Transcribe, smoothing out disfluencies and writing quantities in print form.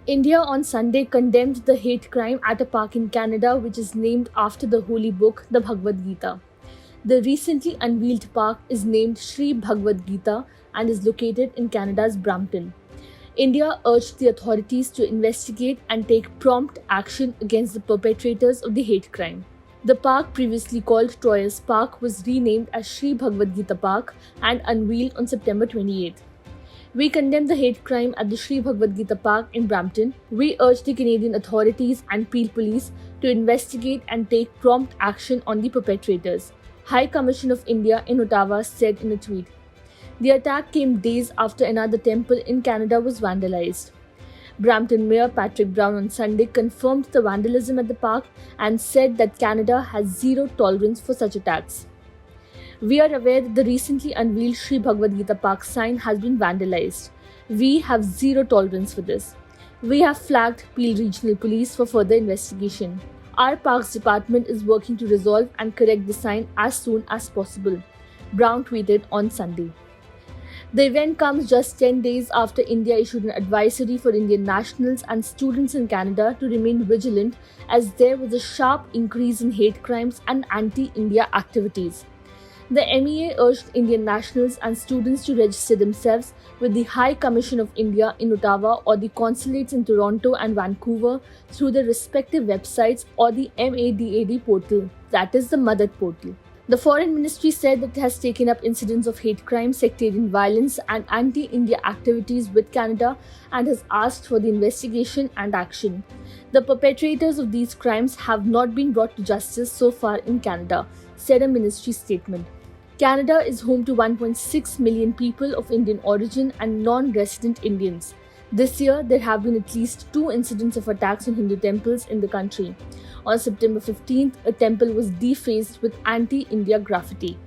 India on Sunday condemned the hate crime at a park in Canada which is named after the holy book, the Bhagavad Gita. The recently unveiled park is named Sri Bhagavad Gita and is located in Canada's Brampton. India urged the authorities to investigate and take prompt action against the perpetrators of the hate crime. The park, previously called Troyes Park, was renamed as Sri Bhagavad Gita Park and unveiled on September 28th. We condemn the hate crime at the Sri Bhagavad Gita Park in Brampton. We urge the Canadian authorities and Peel Police to investigate and take prompt action on the perpetrators, High Commission of India in Ottawa said in a tweet. The attack came days after another temple in Canada was vandalized. Brampton Mayor Patrick Brown on Sunday confirmed the vandalism at the park and said that Canada has zero tolerance for such attacks. We are aware that the recently unveiled Sri Bhagavad Gita Park sign has been vandalized. We have zero tolerance for this. We have flagged Peel Regional Police for further investigation. Our Parks Department is working to resolve and correct the sign as soon as possible, Brown tweeted on Sunday. The event comes just 10 days after India issued an advisory for Indian nationals and students in Canada to remain vigilant as there was a sharp increase in hate crimes and anti-India activities. The MEA urged Indian nationals and students to register themselves with the High Commission of India in Ottawa or the consulates in Toronto and Vancouver through their respective websites or the MADAD portal, that is the Madad portal. The Foreign Ministry said that it has taken up incidents of hate crime, sectarian violence, and anti-India activities with Canada and has asked for the investigation and action. The perpetrators of these crimes have not been brought to justice so far in Canada, said a ministry statement. Canada is home to 1.6 million people of Indian origin and non-resident Indians. This year, there have been at least 2 incidents of attacks on Hindu temples in the country. On September 15th, a temple was defaced with anti-India graffiti.